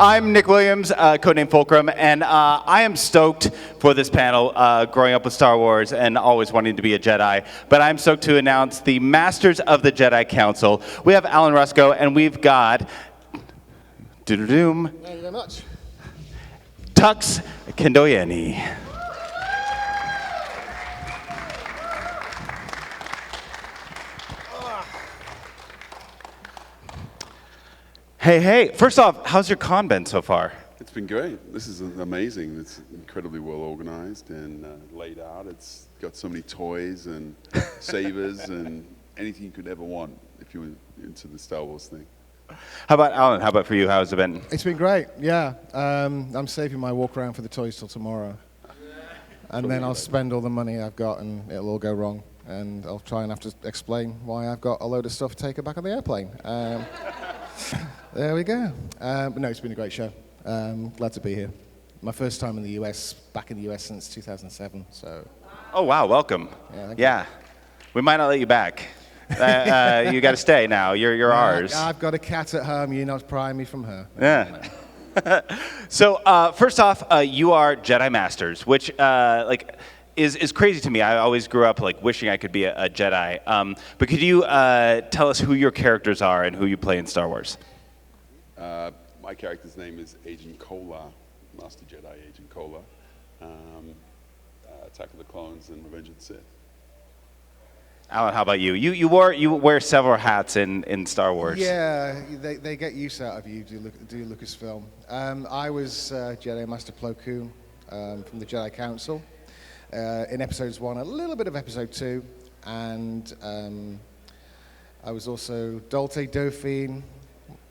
I'm Nick Williams, codename Fulcrum, and I am stoked for this panel, growing up with Star Wars and always wanting to be a Jedi. But I'm stoked to announce the Masters of the Jedi Council. We have Alan Ruscoe, and we've got... Doom. Thank you very much. Tux Akindoyeni. Hey, first off, how's your con been so far? It's been great. This is amazing. It's incredibly well organized and laid out. It's got so many toys and sabers and anything you could ever want if you were into the Star Wars thing. How about Alan? How about for you? How's it been? It's been great, yeah. I'm saving my walk around for the toys till tomorrow. And then I'll spend all the money I've got and it'll all go wrong. And I'll try and have to explain why I've got a load of stuff taken back on the airplane. There we go. But no, it's been a great show. Glad to be here. My first time in the US, back in the US since 2007, so. Oh, wow, welcome. Yeah. We might not let you back. You got to stay now. You're ours. I've got a cat at home. You're not prying me from her. Yeah. So first off, you are Jedi Masters, which is crazy to me. I always grew up wishing I could be a Jedi. But could you tell us who your characters are and who you play in Star Wars? My character's name is Agent Kola, Master Jedi Agent Kola. Attack of the Clones and Revenge of the Sith. Alan, how about you? You wear several hats in Star Wars. Yeah, they get use out of you, do Lucasfilm. I was Jedi Master Plo Koon from the Jedi Council. In episodes 1, a little bit of episode 2, and I was also Dulce Dauphine,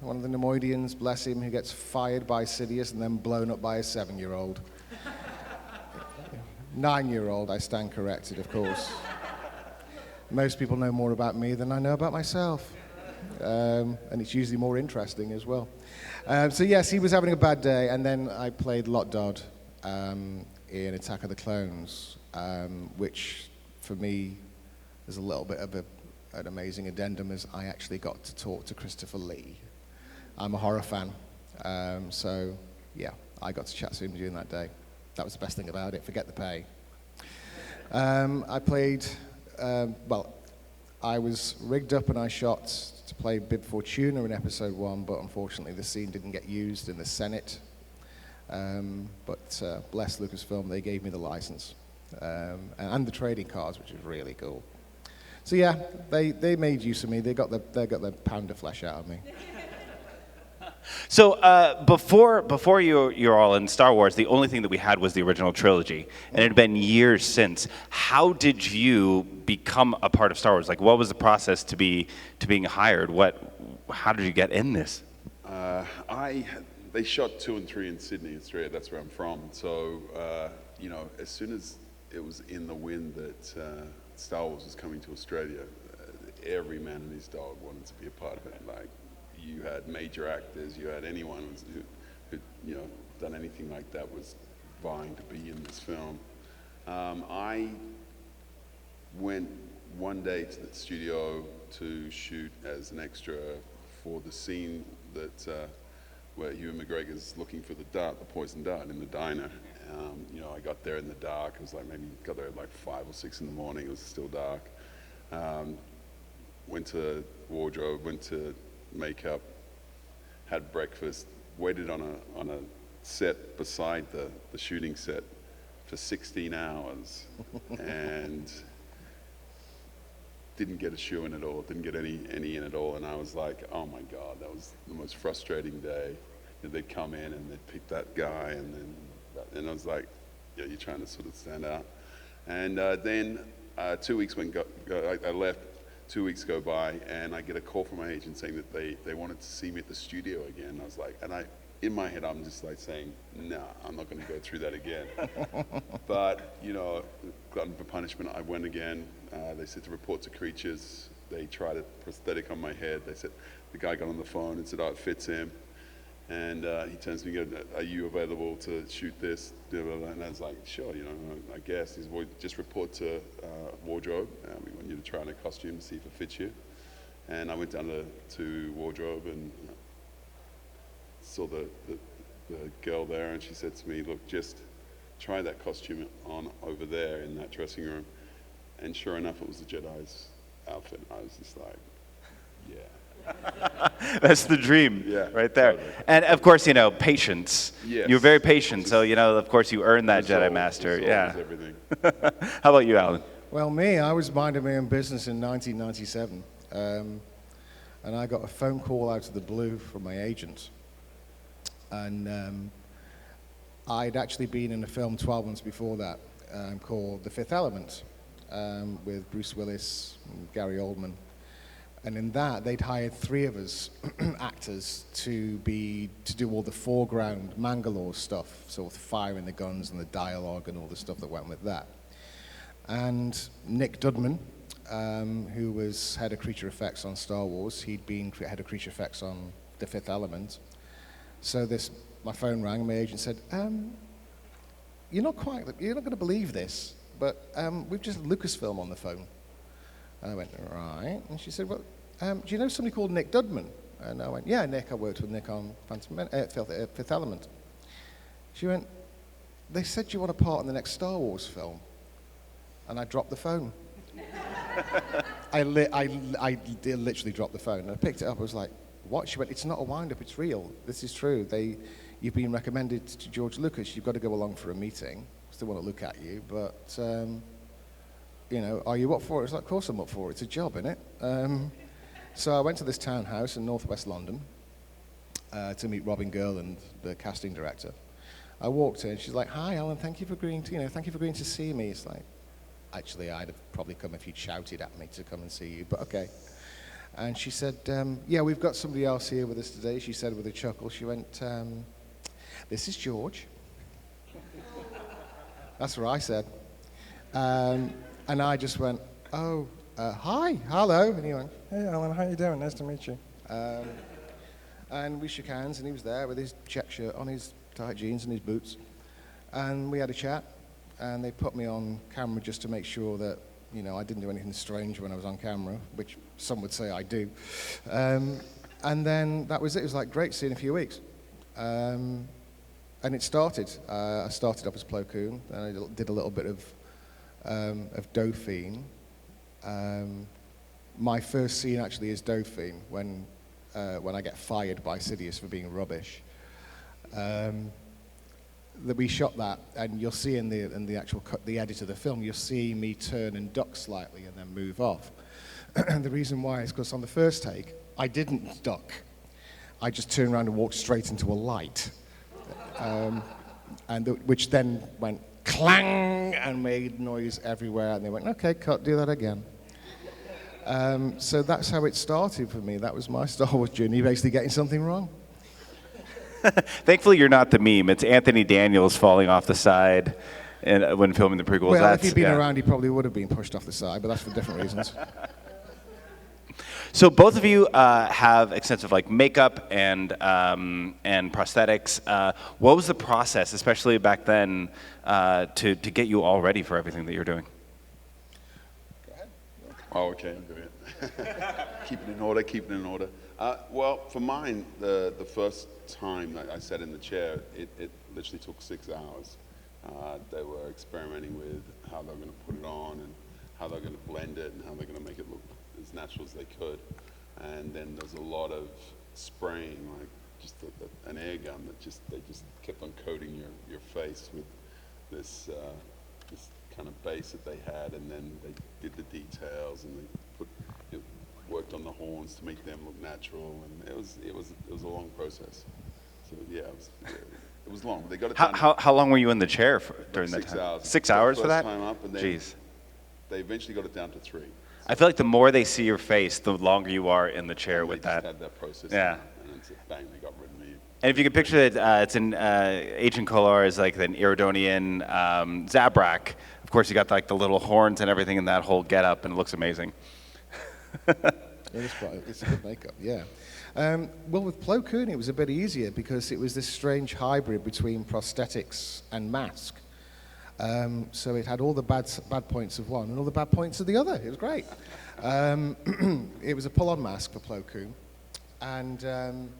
one of the Nemoidians, bless him, who gets fired by Sidious and then blown up by a 7-year-old. 9-year-old, I stand corrected, of course. Most people know more about me than I know about myself. And it's usually more interesting as well. So yes, he was having a bad day, and then I played Lot Dodd in Attack of the Clones, which for me is a little bit of an amazing addendum, as I actually got to talk to Christopher Lee. I'm a horror fan, so yeah, I got to chat to him during that day. That was the best thing about it, forget the pay. I played, I was rigged up and I shot to play Bib Fortuna in episode 1, but unfortunately the scene didn't get used in the Senate. But bless Lucasfilm, they gave me the license and the trading cards, which is really cool. So yeah, they made use of me. They got the pound of flesh out of me. So before you're all in Star Wars, the only thing that we had was the original trilogy, and it had been years since. How did you become a part of Star Wars? What was the process to being hired? How did you get in this? They shot 2 and 3 in Sydney, Australia. That's where I'm from. So as soon as it was in the wind that Star Wars was coming to Australia, every man and his dog wanted to be a part of it. You had major actors, you had anyone who done anything like that was vying to be in this film. I went one day to the studio to shoot as an extra for the scene that where Ewan McGregor's looking for the poison dart in the diner. I got there in the dark. It was maybe got there at 5 or 6 in the morning. It was still dark. Went to wardrobe, went to makeup, had breakfast, waited on a set beside the shooting set for 16 hours and didn't get a shoe in at all, didn't get any in at all, and I was like, oh my God, that was the most frustrating day. They'd come in and they'd pick that guy, and I was like, yeah, you're trying to sort of stand out. And then 2 weeks I left. 2 weeks go by, and I get a call from my agent saying that they wanted to see me at the studio again. I was like, in my head, I'm just saying, nah, I'm not going to go through that again. But, glutton for punishment, I went again. They said to report to creatures. They tried a prosthetic on my head. They said, the guy got on the phone and said, oh, it fits him. And he turns to me and goes, are you available to shoot this? And I was like, sure, I guess. He said, just report to wardrobe. We want you to try on a costume to see if it fits you. And I went down to wardrobe and saw the the girl there, and she said to me, "Look, just try that costume on over there in that dressing room." And sure enough, it was the Jedi's outfit. I was just like, yeah. That's the dream, Yeah, right there. totally. And of course, patience. Yes. You're very patient, so of course, you earned that Jedi Master. Resolve Yeah. is everything. How about you, Alan? Well, me, I was minding my own business in 1997, and I got a phone call out of the blue from my agent. And I'd actually been in a film 12 months before that called The Fifth Element with Bruce Willis and Gary Oldman. And in that, they'd hired 3 of us actors to do all the foreground Mangalore stuff, so the firing the guns and the dialogue and all the stuff that went with that. And Nick Dudman, who was head of creature effects on Star Wars, he'd been head of creature effects on The Fifth Element. So my phone rang, and my agent said, you're not going to believe this, but we've just had Lucasfilm on the phone. And I went, right. And she said, well, do you know somebody called Nick Dudman? And I went, yeah, Nick. I worked with Nick on Fifth Element. She went, they said you want a part in the next Star Wars film. And I dropped the phone. I literally dropped the phone. And I picked it up. I was like, what? She went, it's not a wind-up. It's real. This is true. You've been recommended to George Lucas. You've got to go along for a meeting. Still want to look at you, but... are you up for it? It's like, of course I'm up for it. It's a job, innit? So I went to this townhouse in northwest London to meet Robin Gurland, the casting director. I walked in. She's like, "Hi, Alan. Thank you for agreeing to see me." It's like, actually, I'd have probably come if you'd shouted at me to come and see you, but okay. And she said, "Yeah, we've got somebody else here with us today." She said with a chuckle. She went, "This is George." That's what I said. And I just went, "Oh, hi, hello." And he went, "Hey, Alan, how you doing? Nice to meet you." And we shook hands, and he was there with his check shirt on, his tight jeans and his boots. And we had a chat, and they put me on camera just to make sure that, I didn't do anything strange when I was on camera, which some would say I do. And then that was it. It was like, great, see you in a few weeks. And it started. I started off as Plo Koon, and I did a little bit of Dauphine. My first scene actually is Dauphine when I get fired by Sidious for being rubbish. That we shot that, and you'll see in the actual cut, the edit of the film, you'll see me turn and duck slightly and then move off. And the reason why is because on the first take, I didn't duck. I just turned around and walked straight into a light, which then went clang and made noise everywhere, and they went, "Okay, cut, do that again." So that's how it started for me. That was my Star Wars journey, basically getting something wrong. Thankfully, you're not the meme. It's Anthony Daniels falling off the side when filming the prequels. Well, if he'd been around, he probably would have been pushed off the side, but that's for different reasons. So both of you have extensive makeup and prosthetics. What was the process, especially back then, to get you all ready for everything that you're doing? Go ahead. Oh, okay, I'm doing it. Keep it in order. Well, for mine, the first time that I sat in the chair, it literally took 6 hours. They were experimenting with how they were going to put it on and how they were going to blend it and how they're going to make it look as natural as they could. And then there's a lot of spraying, like just an air gun that they just kept on coating your face with this kind of base that they had, and then they did the details and they worked on the horns to make them look natural, and it was a long process. So yeah, it was long. They got it done. How long were you in the chair during that time? 6 hours. 6 hours for that? First time up, and then Jeez. They eventually got it down to 3. I feel like the more they see your face, the longer you are in the chair with that. They just had that process. Yeah. And then bang, they got rid of me. And if you could picture it, it's in Agent Kolar is like an Iridonian Zabrak. Of course, you got the little horns and everything in that whole getup, and it looks amazing. It's a good makeup, yeah. Well, with Plo Koon, it was a bit easier because it was this strange hybrid between prosthetics and mask. So it had all the bad points of one and all the bad points of the other. It was great. It was a pull-on mask for Plo Koon, and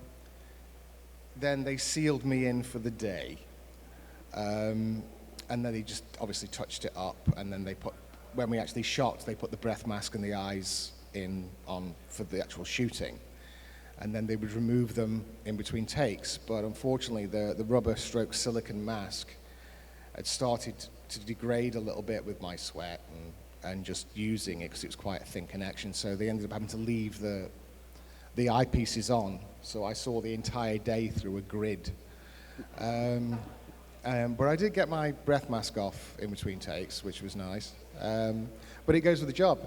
then they sealed me in for the day. And then they just obviously touched it up, and then when we actually shot, they put the breath mask and the eyes on for the actual shooting. And then they would remove them in between takes. But unfortunately, the rubber stroke silicone mask had started to degrade a little bit with my sweat and just using it because it was quite a thin connection. So they ended up having to leave the eyepieces on. So I saw the entire day through a grid. But I did get my breath mask off in between takes, which was nice. But it goes with the job.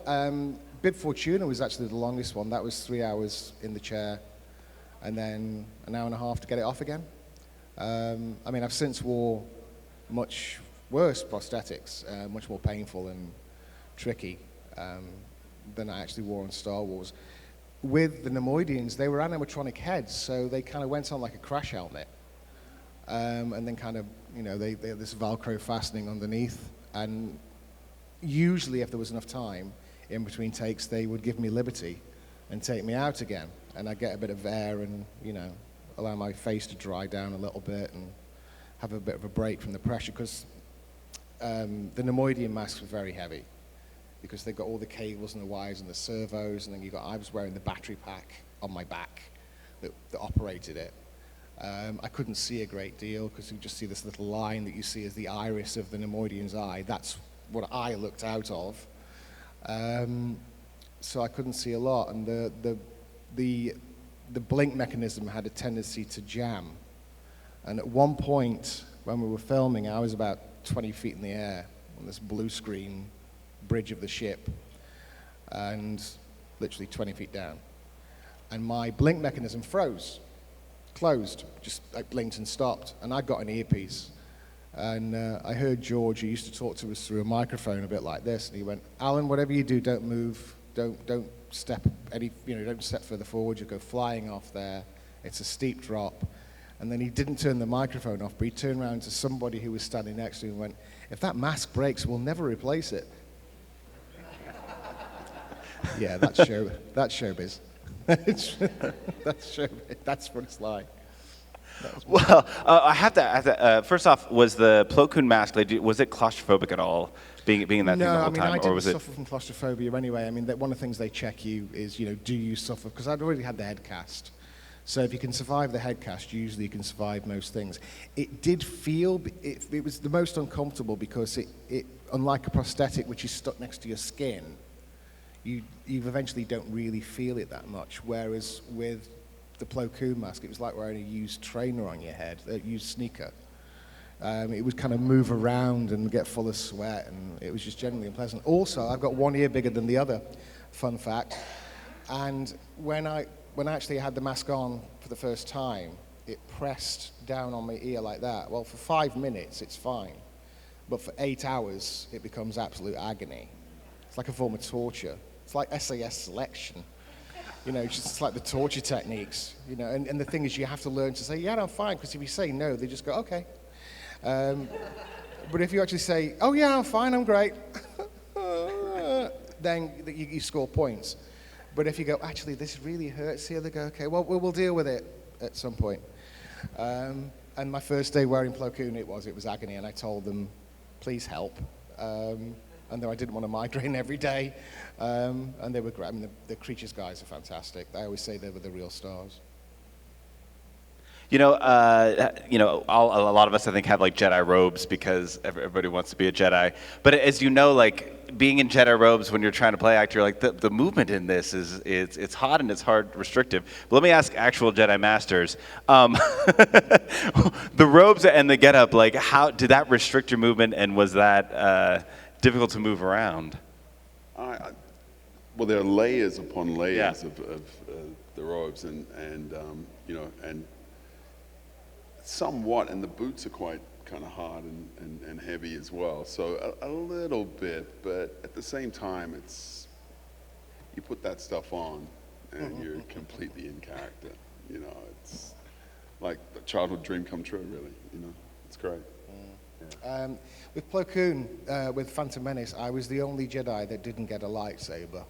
Bib Fortuna was actually the longest one. That was 3 hours in the chair, and then an hour and a half to get it off again. I mean, I've since wore much worse prosthetics, much more painful and tricky than I actually wore on Star Wars. With the Nemoidians, they were animatronic heads, so they kind of went on like a crash helmet. And then kind of, they had this Velcro fastening underneath. And usually if there was enough time in between takes, they would give me liberty and take me out again. And I'd get a bit of air and, allow my face to dry down a little bit and have a bit of a break from the pressure. Because the Nemoidian masks were very heavy because they've got all the cables and the wires and the servos. And then I was wearing the battery pack on my back that operated it. I couldn't see a great deal because you just see this little line that you see as the iris of the Nemoidian's eye. That's what I looked out of. So I couldn't see a lot, and the blink mechanism had a tendency to jam. And at one point when we were filming, I was about 20 feet in the air on this blue screen bridge of the ship, and literally 20 feet down. And my blink mechanism froze. Closed, just like blinked and stopped, and I got an earpiece, and I heard George, who used to talk to us through a microphone a bit like this, and he went, "Alan, whatever you do, don't move, don't step don't step further forward. You go flying off there. It's a steep drop." And then he didn't turn the microphone off, but he turned around to somebody who was standing next to him and went, "If that mask breaks, we'll never replace it." Yeah, that's showbiz. That's what it's like. Well, I have to. First off, was the Plo Koon mask? Was it claustrophobic at all? Being in that thing the whole time, I didn't or was it? suffer from claustrophobia anyway. I mean, one of the things they check you is, do you suffer? Because I'd already had the head cast. So if you can survive the head cast, usually you can survive most things. It did feel, it was the most uncomfortable because it unlike a prosthetic which is stuck next to your skin, you eventually don't really feel it that much. Whereas with the Plo Koon mask, it was like wearing a used trainer on your head, a used sneaker. It would kind of move around and get full of sweat, and it was just generally unpleasant. Also, I've got one ear bigger than the other, fun fact. And when I actually had the mask on for the first time, it pressed down on my ear like that. Well, for 5 minutes, it's fine. But for 8 hours, it becomes absolute agony. It's like a form of torture. It's like SAS selection. Just like the torture techniques. And the thing is, you have to learn to say, "Yeah, I'm fine," because if you say no, they just go, "Okay." But if you actually say, "Oh yeah, I'm fine, I'm great," then you score points. But if you go, "Actually, this really hurts here," they go, "Okay, well, we'll deal with it at some point." And my first day wearing Plo Koon, it was agony, and I told them, "Please help." And though I didn't want a migraine every day, and they were great. I mean, the Creatures guys are fantastic. I always say they were the real stars. A lot of us, I think, have like Jedi robes because everybody wants to be a Jedi. But as you know, like being in Jedi robes when you're trying to play actor, like the movement in this it's hot and it's hard, restrictive. But let me ask actual Jedi masters, the robes and the getup, like how did that restrict your movement, and was that difficult to move around? Well, there are layers upon layers Yeah. of the robes, and somewhat, and the boots are quite kind of hard and heavy as well. So a little bit, but at the same time, you put that stuff on, and you're completely in character. It's like a childhood dream come true, really. It's great. Yeah. With Plo Koon, with Phantom Menace, I was the only Jedi that didn't get a lightsaber.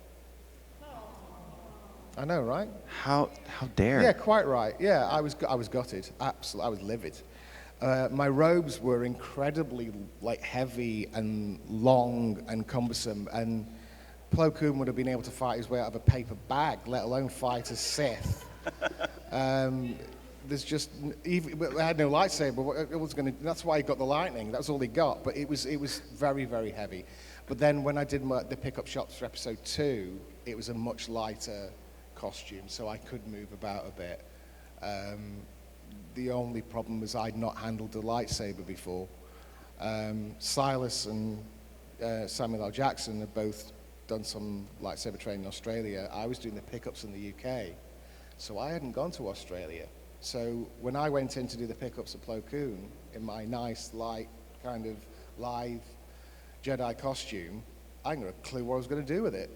I know, right? How dare? Yeah, quite right. Yeah, I was gutted. Absolutely, I was livid. My robes were incredibly heavy and long and cumbersome, and Plo Koon would have been able to fight his way out of a paper bag, let alone fight a Sith. There's just I had no lightsaber. It was that's why he got the lightning. That's all he got. But it was very, very heavy. But then when I did the pickup shots for episode 2, it was a much lighter costume, so I could move about a bit. The only problem was I'd not handled a lightsaber before. Silas and Samuel L. Jackson have both done some lightsaber training in Australia. I was doing the pickups in the UK, so I hadn't gone to Australia. So when I went in to do the pickups at Plo Koon in my nice, light, kind of live Jedi costume, I hadn't got a clue what I was going to do with it.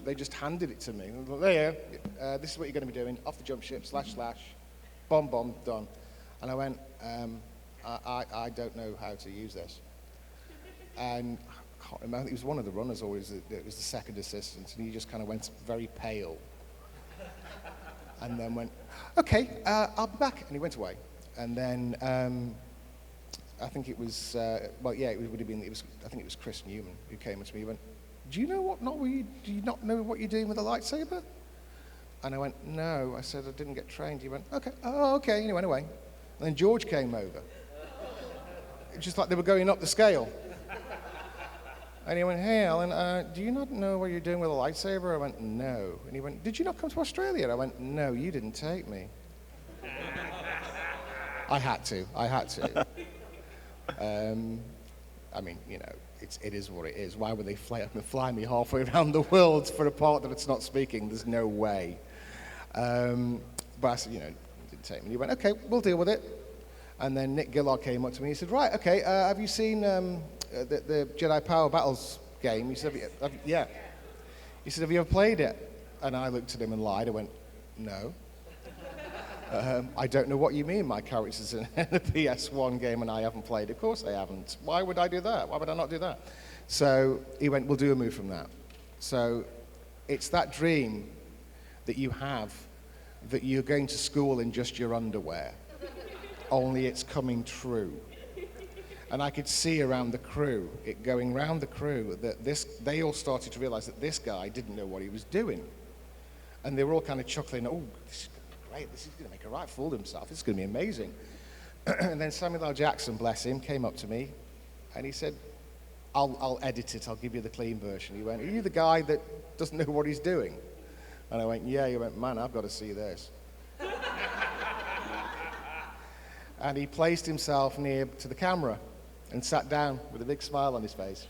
They just handed it to me. There, this is what you're going to be doing. Off the jump ship, slash, bomb, done. And I went, I don't know how to use this. And I can't remember, it was one of the runners, or it was the second assistant, and he just kind of went very pale. And then went, okay, I'll be back. And he went away. And then I think it was, I think it was Chris Newman who came up to me. He went, do you not know what you're doing with a lightsaber? And I went, no. I said, I didn't get trained. He went, okay, okay. And he went away. And then George came over. Just like they were going up the scale. And he went, hey, Alan, do you not know what you're doing with a lightsaber? I went, no. And he went, did you not come to Australia? I went, no, you didn't take me. I had to. I mean, it is what it is. Why would they fly me halfway around the world for a part that it's not speaking? There's no way. But I said, it didn't take me. And he went, okay, we'll deal with it. And then Nick Gillard came up to me and he said, right, okay, have you seen the Jedi Power Battles game? He said, yeah. He said, have you ever played it? And I looked at him and lied. I went, no. I don't know what you mean my character's in a PS1 game and I haven't played. Of course I haven't. Why would I do that? Why would I not do that? So he went, we'll do a move from that. So it's that dream that you have that you're going to school in just your underwear, only it's coming true. And I could see around the crew, it going round the crew, that they all started to realize that this guy didn't know what he was doing. And they were all kind of chuckling, oh, this is great, this is going to make a right fool of himself, this is going to be amazing. And then Samuel L. Jackson, bless him, came up to me and he said, I'll edit it, I'll give you the clean version. He went, are you the guy that doesn't know what he's doing? And I went, yeah. He went, man, I've got to see this. And he placed himself near to the camera and sat down with a big smile on his face.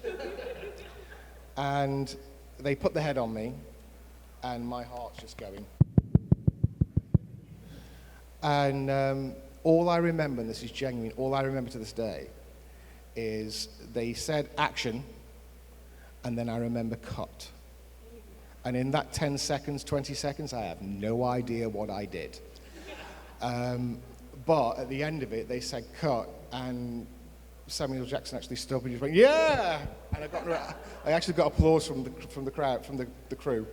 And they put the head on me, and my heart's just going. And all I remember, and this is genuine, all I remember to this day, is they said action, and then I remember cut. And in that 10 seconds, 20 seconds, I have no idea what I did. But at the end of it, they said cut, and Samuel Jackson actually stood up and just went, yeah! And I actually got applause from the crowd, from the crew.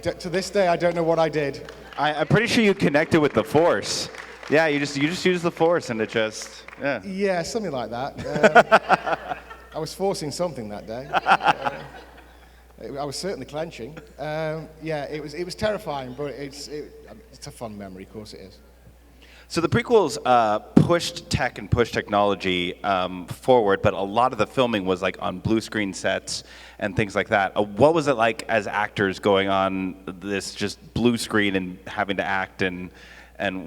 To this day, I don't know what I did. I'm pretty sure you connected with the Force. Yeah, you just used the Force, and it just, yeah. Yeah, something like that. I was forcing something that day. I was certainly clenching. Yeah, it was terrifying, but it's a fun memory, of course it is. So the prequels pushed tech and pushed technology forward, but a lot of the filming was like on blue screen sets and things like that. What was it like as actors going on this just blue screen and having to act and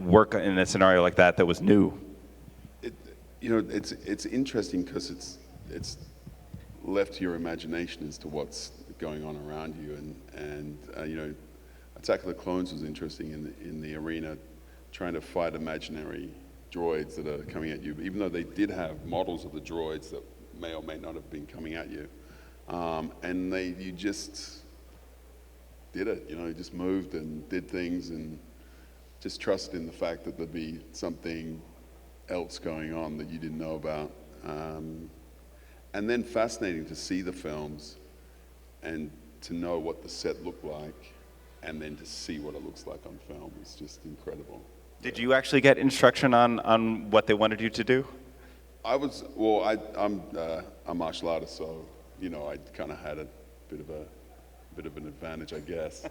work in a scenario like that was new? It's interesting because it's left to your imagination as to what's going on around you, and Attack of the Clones was interesting in the arena, trying to fight imaginary droids that are coming at you, even though they did have models of the droids that may or may not have been coming at you, and you just did it. You just moved and did things and just trusted in the fact that there'd be something else going on that you didn't know about. And then fascinating to see the films and to know what the set looked like and then to see what it looks like on film is just incredible. Did you actually get instruction on what they wanted you to do? I'm a martial artist, so I kind of had a bit of an advantage, I guess.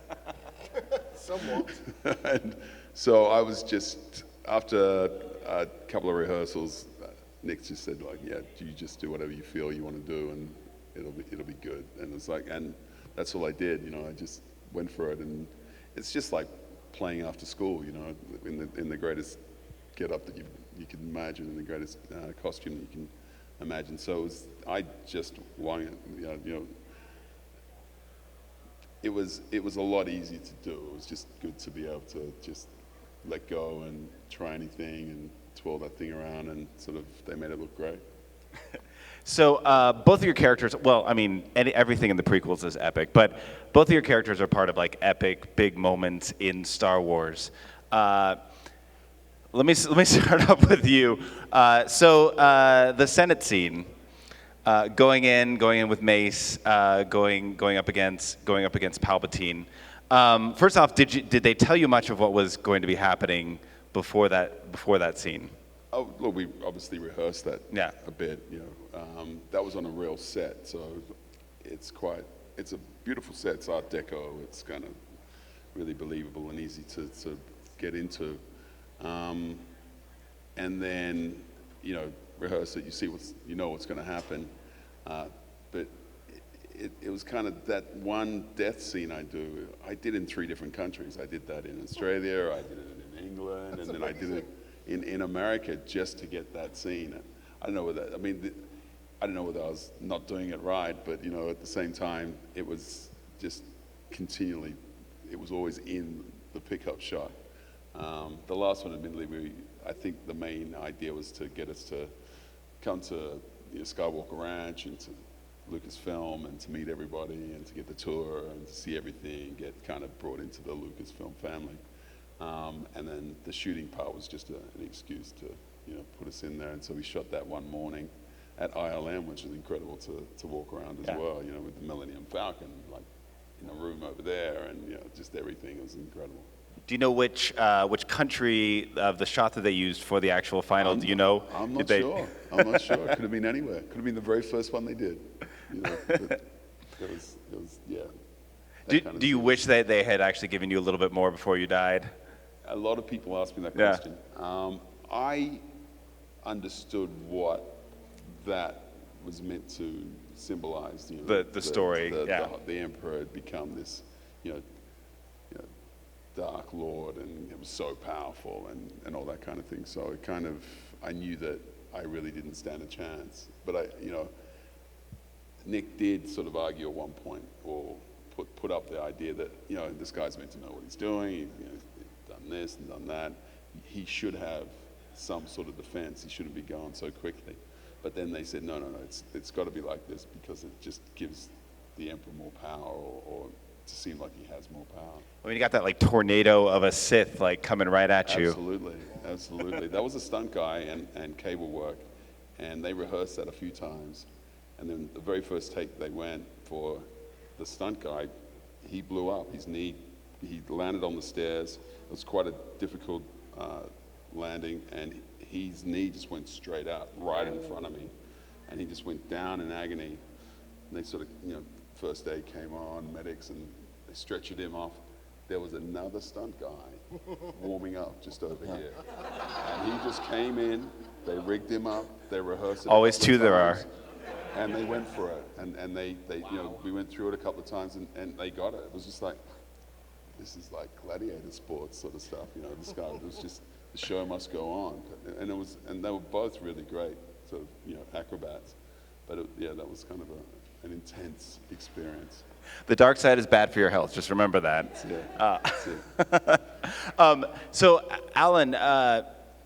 Somewhat. And so I was just, after a couple of rehearsals, Nick just said, like, yeah, you just do whatever you feel you want to do, and it'll be good. And it's like, and that's all I did. I just went for it, and it's just like playing after school. In the greatest get-up that you can imagine, in the greatest costume that you can imagine. So I just wanted, it was a lot easier to do. It was just good to be able to just let go and try anything and twirl that thing around, and sort of they made it look great. So both of your characters, well, I mean, everything in the prequels is epic, but both of your characters are part of like epic, big moments in Star Wars. Let me start off with you. The Senate scene, going in with Mace, going up against Palpatine. First off, did they tell you much of what was going to be happening before that scene? Oh, look, we obviously rehearsed that a bit. That was on a real set, so it's a beautiful set. It's Art Deco. It's kind of really believable and easy to get into. And then, rehearse it. You see what's going to happen. But it was kind of that one death scene I did in 3 different countries. I did that in Australia, I did it in England, and then I did it in America just to get that scene. I don't know whether, I don't know whether I was not doing it right, but at the same time, it was just continually, it was always in the pickup shot. The last one, admittedly, I think the main idea was to get us to come to Skywalker Ranch and to Lucasfilm and to meet everybody and to get the tour and to see everything, get kind of brought into the Lucasfilm family. And then the shooting part was just an excuse to put us in there. And so we shot that one morning at ILM, which is incredible to walk around as well, with the Millennium Falcon, like in a room over there, and just everything. It was incredible. Do you know which country of the shot that they used for the actual final? Do you know? I'm not sure. I'm not sure. It could have been anywhere. Could have been the very first one they did. It was yeah. Do you wish that they had actually given you a little bit more before you died? A lot of people ask me that question. I understood what that was meant to symbolize. The story. The Emperor had become this, Dark Lord, and it was so powerful and all that kind of thing. So I knew that I really didn't stand a chance. But Nick did sort of argue at one point, or put up the idea that this guy's meant to know what he's doing. He's done this and done that. He should have some sort of defense. He shouldn't be going so quickly. But then they said, no, it's got to be like this because it just gives the Emperor more power, or to seem like he has more power. I mean, you got that like tornado of a Sith like coming right at you. Absolutely. That was a stunt guy and cable work, and they rehearsed that a few times. And then the very first take they went for the stunt guy, he blew up. His knee, he landed on the stairs. It was quite a difficult landing, and his knee just went straight out right in front of me, and he just went down in agony. And they sort of, first aid came on, medics, and they stretchered him off. There was another stunt guy warming up just over here. And he just came in, they rigged him up, they rehearsed it. Always two there are. And they went for it. And they we went through it a couple of times, and they got it. It was just like, this is like gladiator sports sort of stuff, this guy, it was just, the show must go on. And they were both really great, sort of, acrobats. But that was kind of an intense experience. The dark side is bad for your health. Just remember that. That's it. So, Alan,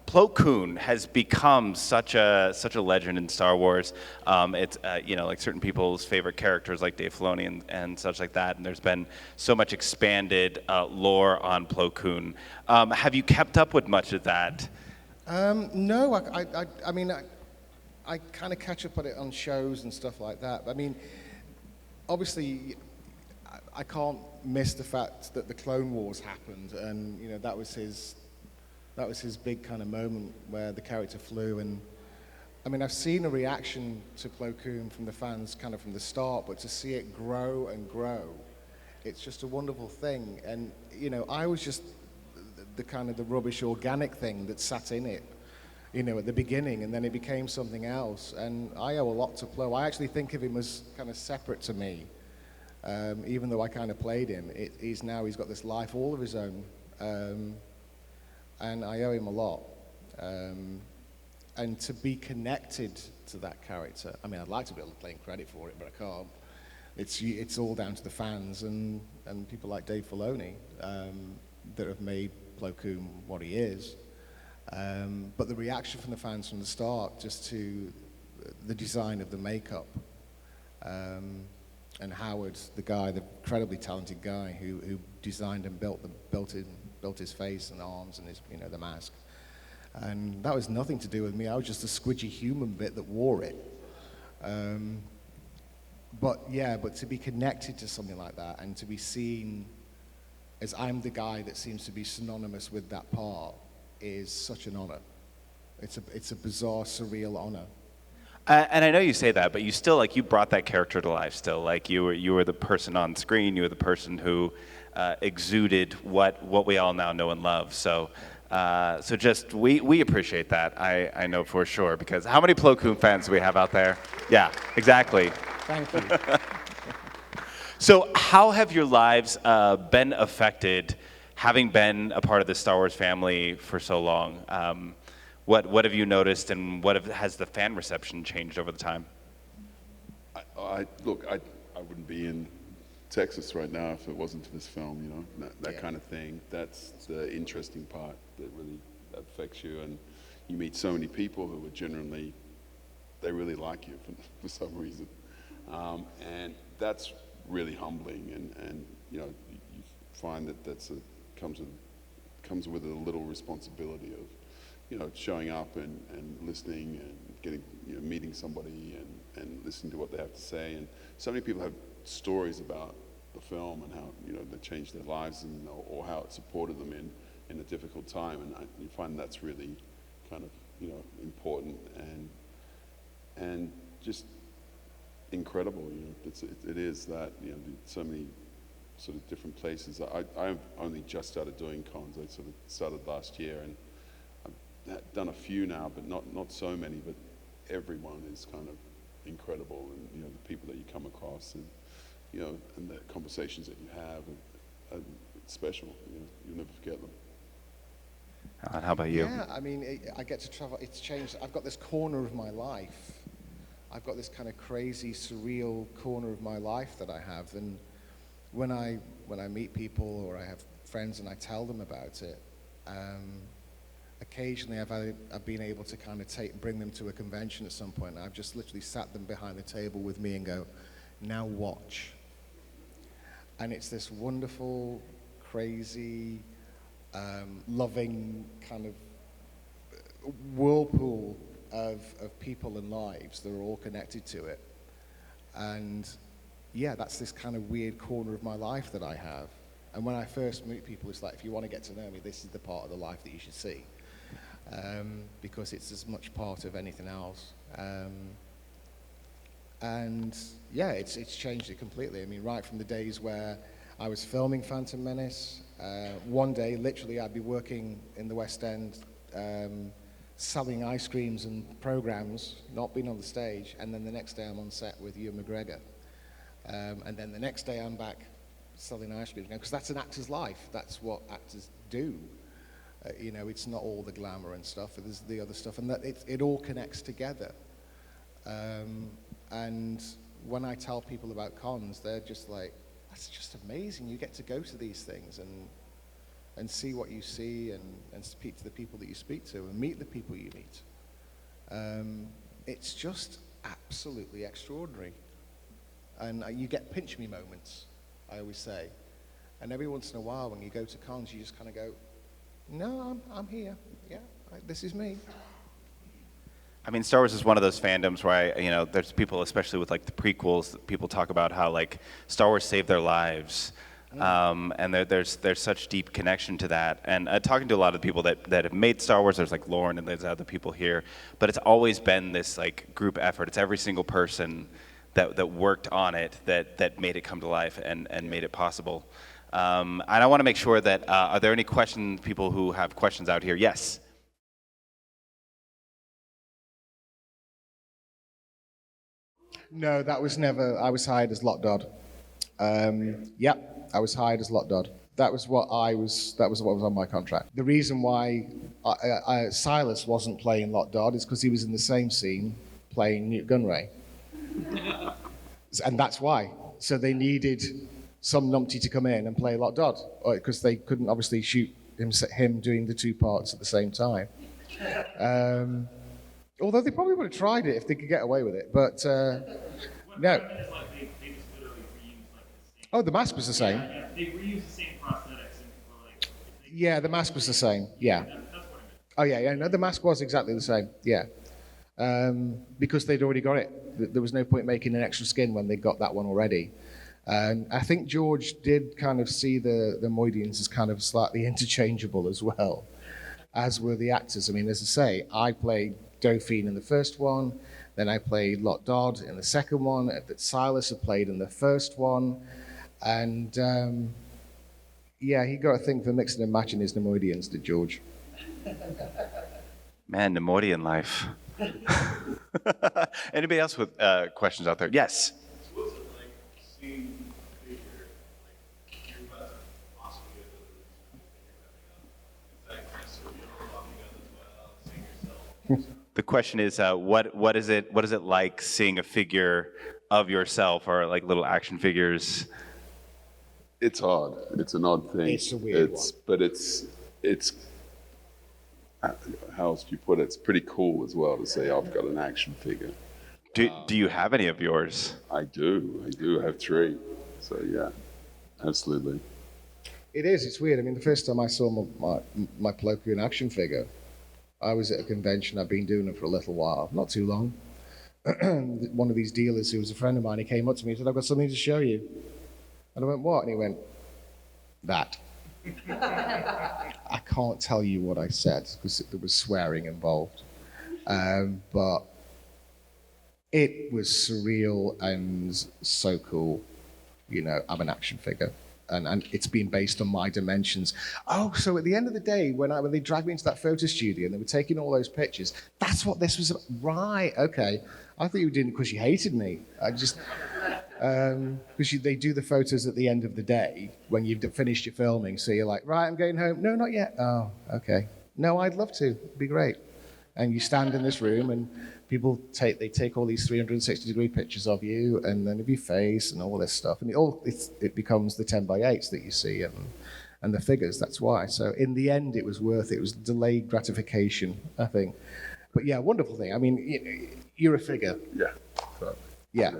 Plo Koon has become such a legend in Star Wars. It's like certain people's favorite characters, like Dave Filoni and such like that. And there's been so much expanded lore on Plo Koon. Have you kept up with much of that? No, I mean, I kind of catch up on it on shows and stuff like that. I mean, obviously, I can't missed the fact that the Clone Wars happened, and you know that was his big kind of moment where the character flew. And I mean, I've seen a reaction to Plo Koon from the fans kind of from the start, but to see it grow and grow, it's just a wonderful thing. And you know, I was just the kind of the rubbish organic thing that sat in it, you know, at the beginning, and then it became something else. And I owe a lot to Plo. I actually think of him as kind of separate to me, even though I kind of played him. He's got this life all of his own, and I owe him a lot. And to be connected to that character, I mean, I'd like to be able to claim credit for it, but I can't. It's all down to the fans and people like Dave Filoni that have made Plo Koon what he is. But the reaction from the fans from the start, just to the design of the makeup, and Howard, the incredibly talented guy who designed and built his face and arms and his, you know, the mask. And that was nothing to do with me. I was just a squidgy human bit that wore it. But to be connected to something like that and to be seen as I'm the guy that seems to be synonymous with that part is such an honor. It's a bizarre, surreal honor. And I know you say that, but you still, like, you brought that character to life still. Like, you were the person on screen, you were the person who exuded what we all now know and love. So just, we appreciate that, I know for sure, because how many Plo Koon fans do we have out there? Yeah, exactly. Thank you. So how have your lives been affected, having been a part of the Star Wars family for so long? What have you noticed, and has the fan reception changed over the time? Look, I wouldn't be in Texas right now if it wasn't for this film, you know, that kind of thing. That's the interesting part that really affects you, and you meet so many people who are genuinely, they really like you for some reason, and that's really humbling, and you know, you find that comes with a little responsibility of, you know, showing up and listening and getting, you know, meeting somebody and listening to what they have to say. And so many people have stories about the film and how, you know, they changed their lives or how it supported them in a difficult time. And you find that's really kind of, you know, important and just incredible. You know, it is that, you know, so many sort of different places. I've only just started doing cons. I sort of started last year, and I've done a few now, but not so many. But everyone is kind of incredible, and you know, the people that you come across, and you know, and the conversations that you have, are special. You know, you'll never forget them. Alan, how about you? Yeah, I mean, I get to travel. It's changed. I've got this corner of my life. I've got this kind of crazy, surreal corner of my life that I have, and when I meet people or I have friends and I tell them about it, occasionally I've been able to kind of bring them to a convention at some point, and I've just literally sat them behind the table with me and go, now watch. And it's this wonderful, crazy, loving kind of whirlpool of people and lives that are all connected to it. And yeah, that's this kind of weird corner of my life that I have. And when I first meet people, it's like, if you want to get to know me, this is the part of the life that you should see. Because it's as much part of anything else. And yeah, it's changed it completely. I mean, right from the days where I was filming Phantom Menace, one day, literally, I'd be working in the West End, selling ice creams and programs, not being on the stage, and then the next day I'm on set with Ewan McGregor. And then the next day I'm back selling ice cream, because that's an actor's life. That's what actors do. You know, it's not all the glamour and stuff. There's the other stuff, and that it all connects together. And when I tell people about cons, they're just like, "That's just amazing! You get to go to these things and see what you see, and speak to the people that you speak to, and meet the people you meet. It's just absolutely extraordinary." And you get pinch me moments, I always say. And every once in a while, when you go to cons, you just kind of go, "No, I'm here. Yeah, this is me." I mean, Star Wars is one of those fandoms where you know, there's people, especially with like the prequels, that people talk about how like Star Wars saved their lives. And there's such deep connection to that. And talking to a lot of people that have made Star Wars, there's like Lauren and there's other people here, but it's always been this like group effort. It's every single person that worked on it that made it come to life and made it possible. And I want to make sure that, are there any questions, people who have questions out here? Yes. No, that was never. I was hired as Lot Dodd. Yep, I was hired as Lot Dodd. That was what was on my contract. The reason why Silas wasn't playing Lot Dodd is because he was in the same scene playing Newt Gunray, and that's why. So they needed some numpty to come in and play Lot Dodd because they couldn't obviously shoot him doing the two parts at the same time. Although they probably would have tried it if they could get away with it, but no. Oh, the mask was the same. Yeah, they reused the same prosthetics, and people were like, Yeah, the mask was the same. Yeah. that's what I meant. Oh yeah. No, the mask was exactly the same. Yeah. Because they'd already got it. There was no point making an extra skin when they got that one already. And I think George did kind of see the Moidians as kind of slightly interchangeable as well, as were the actors. I mean, as I say, I played Dauphine in the first one, then I played Lot Dodd in the second one, that Silas had played in the first one, and yeah, he got a thing for mixing and matching his Nemoidians, did George. Man, Nemoidian life. Anybody else with questions out there? Yes. So what's it like seeing a figure, like you're about to possibly get the in fact, kind of surreal talking about as well, seeing yourself. The question is, what is it like seeing a figure of yourself, or like little action figures? It's odd. It's an odd thing. It's a weird one. But it's how else do you put it? It's pretty cool as well to say I've got an action figure. Do you have any of yours? I do. I have 3. So yeah, absolutely. It is. It's weird. I mean, the first time I saw my Plo Koon action figure, I was at a convention. I've been doing it for a little while, not too long. One of these dealers who was a friend of mine, he came up to me and said, "I've got something to show you." And I went, "What?" And he went, "That." I can't tell you what I said because there was swearing involved. But it was surreal and so cool. You know, I'm an action figure. And it's been based on my dimensions. Oh, so at the end of the day, when they dragged me into that photo studio and they were taking all those pictures, that's what this was about. Right, okay. I thought you did it because you hated me. I just, because they do the photos at the end of the day when you've finished your filming. So you're like, right, I'm going home. No, not yet. Oh, okay. No, I'd love to. It'd be great. And you stand in this room and people take all these 360-degree pictures of you and then of your face and all this stuff. And it becomes the 10x8s that you see and the figures. That's why. So in the end, it was worth it. It was delayed gratification, I think. But yeah, wonderful thing. I mean, you're a figure. Yeah. Totally. Yeah.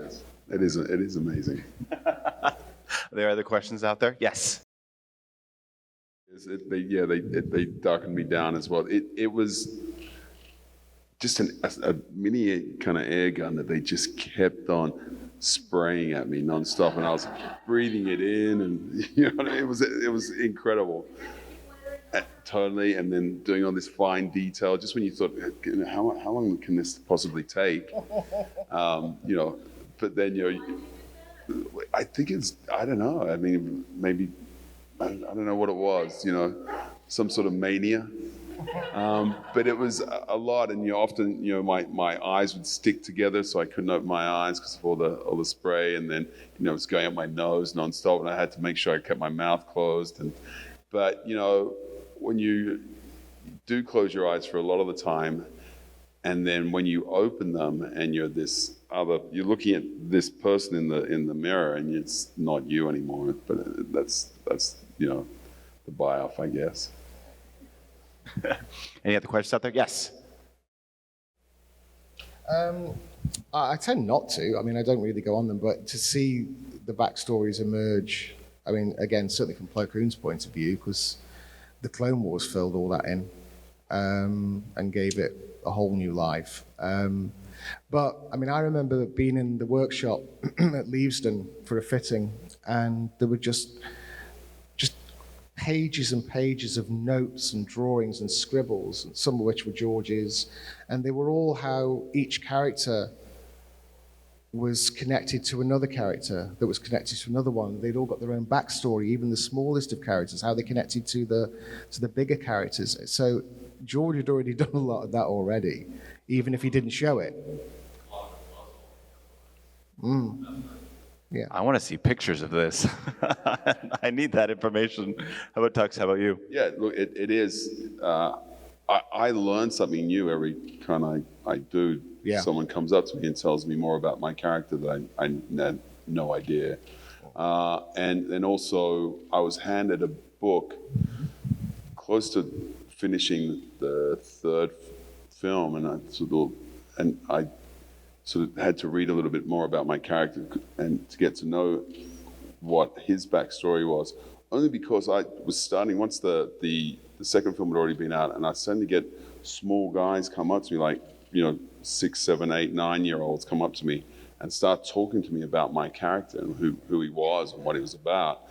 It is amazing. Are there other questions out there? Yes. They darkened me down as well. It was just a mini kind of air gun that they just kept on spraying at me nonstop, and I was breathing it in, and you know, it was incredible. Totally, and then doing all this fine detail. Just when you thought, how long can this possibly take? You know, but then I think I don't know. I mean, maybe I don't know what it was. You know, some sort of mania. But it was a lot, and often, my eyes would stick together, so I couldn't open my eyes because of all the spray, and then, it was going up my nose nonstop, and I had to make sure I kept my mouth closed. But when you do close your eyes for a lot of the time, and then when you open them, and you're looking at this person in the mirror, and it's not you anymore. But that's the buy-off, I guess. Any other questions out there? Yes. I tend not to. I mean, I don't really go on them, but to see the backstories emerge, I mean, again, certainly from Plo Koon's point of view, because the Clone Wars filled all that in and gave it a whole new life. But, I mean, I remember being in the workshop at Leavesden for a fitting, and there were just pages and pages of notes and drawings and scribbles, and some of which were George's, and they were all how each character was connected to another character that was connected to another one. They'd all got their own backstory, even the smallest of characters, how they connected to the bigger characters. So George had already done a lot of that already, even if he didn't show it. Yeah. I want to see pictures of this. I need that information. How about Tux? How about you? Yeah, look, it is. I learn something new every time I do. Yeah. Someone comes up to me and tells me more about my character that I had no idea. And then also, I was handed a book close to finishing the third film, and I sort of had to read a little bit more about my character and to get to know what his backstory was. Only because I was starting, once the second film had already been out, and I started to get small guys come up to me, like, 6, 7, 8, 9-year-olds come up to me and start talking to me about my character and who he was and what he was about.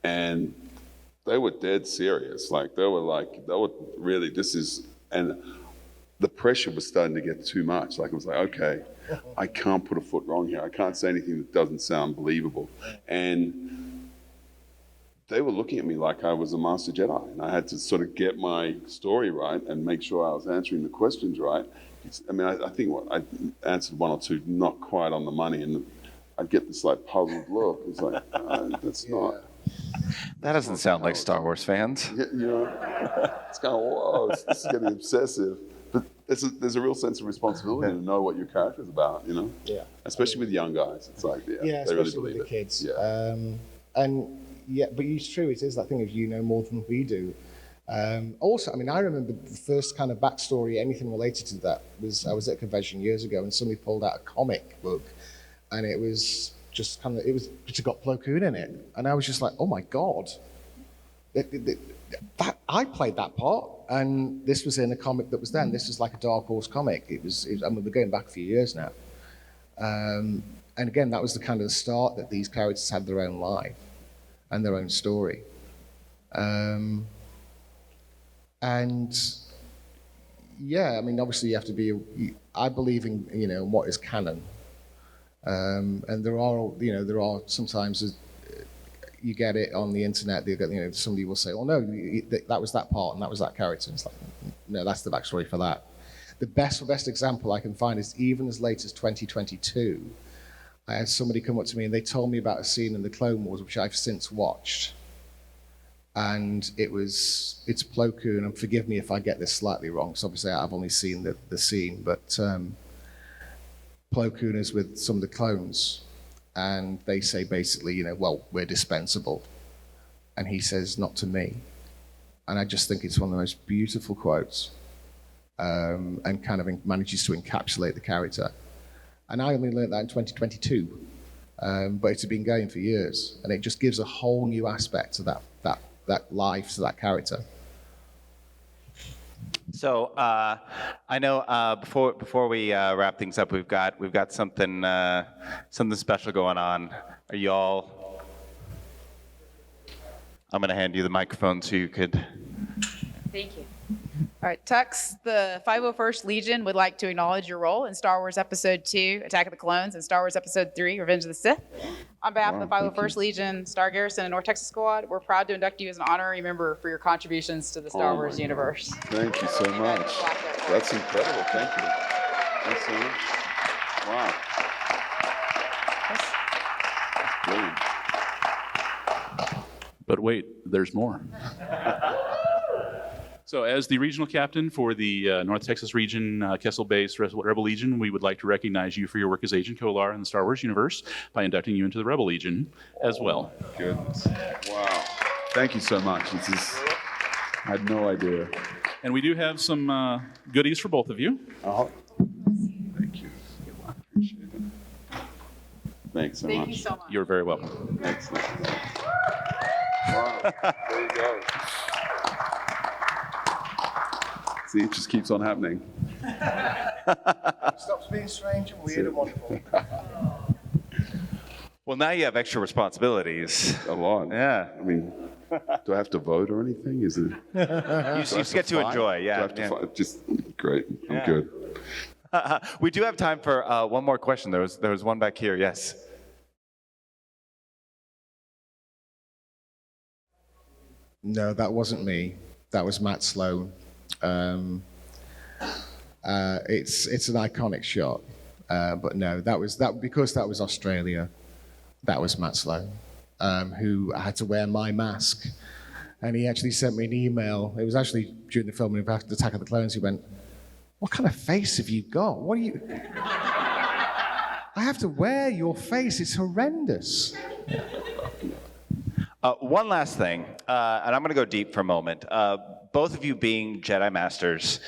And they were dead serious. They were really, and the pressure was starting to get too much. It was like, okay, I can't put a foot wrong here. I can't say anything that doesn't sound believable. And they were looking at me like I was a Master Jedi, and I had to sort of get my story right and make sure I was answering the questions right. I think I answered one or two not quite on the money, and I'd get this puzzled look. It's like, that's not. That doesn't sound like Star Wars fans. It's kind of, whoa, this is getting obsessive. But there's a real sense of responsibility to know what your character's about, Yeah. Especially with young guys. It's like, they especially really believe with the it. kids. Yeah. But it's true. It is that thing of more than we do. Also, I remember the first kind of backstory, anything related to that, was I was at a convention years ago, and somebody pulled out a comic book, and it was just it's got Plo Koon in it, and I was just like, oh my god, that I played that part, and this was in a comic that was then. This was like a Dark Horse comic. We're going back a few years now, and again, that was the kind of the start that these characters had their own life and their own story. And yeah, obviously you have to be. I believe in what is canon, and there are sometimes you get it on the internet. Somebody will say, "Oh no, that was that part and that was that character." And it's like, no, that's the backstory for that. The best example I can find is even as late as 2022. I had somebody come up to me and they told me about a scene in the Clone Wars which I've since watched. And it's Plo Koon, and forgive me if I get this slightly wrong, because obviously I've only seen the scene, but Plo Koon is with some of the clones, and they say basically, well, we're dispensable. And he says, not to me. And I just think it's one of the most beautiful quotes, and kind of manages to encapsulate the character. And I only learned that in 2022, but it's been going for years, and it just gives a whole new aspect to that life, to that character. So I know before we wrap things up, we've got something special going on. Are y'all? I'm going to hand you the microphone so you could. Thank you. All right, Tux, the 501st Legion would like to acknowledge your role in Star Wars Episode 2, Attack of the Clones, and Star Wars Episode 3, Revenge of the Sith. On behalf of the 501st Legion, Star Garrison, and North Texas Squad, we're proud to induct you as an honorary member for your contributions to the Star Wars universe. Thank you so much. That's incredible. Thank you. Thanks so much. Wow. That's brilliant. But wait, there's more. So as the regional captain for the North Texas region, Kessel-based Rebel Legion, we would like to recognize you for your work as Agent Kolar in the Star Wars universe by inducting you into the Rebel Legion as well. Goodness. Wow. Thank you so much. I had no idea. And we do have some goodies for both of you. Thank you. Appreciate it. Thanks so much. Thank you so much. You're very welcome. Excellent. Wow. There you go. See, it just keeps on happening. Stops being strange and weird and wonderful. Well, now you have extra responsibilities. A lot. Yeah. Do I have to vote or anything? Is it? You just get to fight? enjoy, Do I yeah. have to yeah. fight? Just great. I'm Yeah. good. We do have time for one more question. There was one back here. Yes. No, that wasn't me. That was Matt Sloan. It's an iconic shot, but no, because that was Australia. That was Matt Sloan, who had to wear my mask, and he actually sent me an email. It was actually during the filming of Attack of the Clones. He went, "What kind of face have you got? What are you? I have to wear your face. It's horrendous." One last thing, and I'm going to go deep for a moment. Both of you being Jedi Masters,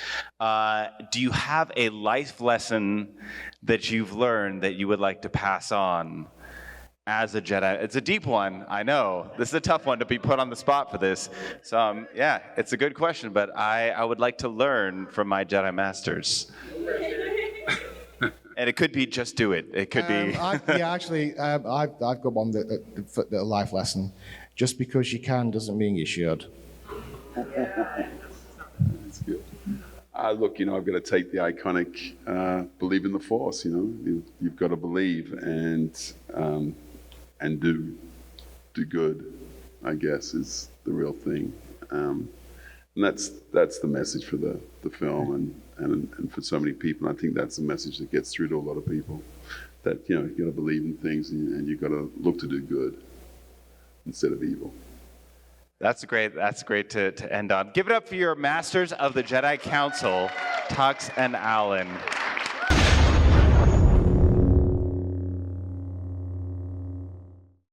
do you have a life lesson that you've learned that you would like to pass on as a Jedi? It's a deep one, I know. This is a tough one to be put on the spot for this. So, yeah, it's a good question, but I would like to learn from my Jedi Masters. And it could be just do it. It could be. I've got one that a life lesson. Just because you can doesn't mean you should. That's good. Look, I've got to take the iconic believe in the Force. You've got to believe and do good, I guess, is the real thing. And that's the message for the film and for so many people. And I think that's the message that gets through to a lot of people. That you've got to believe in things and you've got to look to do good instead of evil. That's great to end on. Give it up for your Masters of the Jedi Council, Tux and Alan.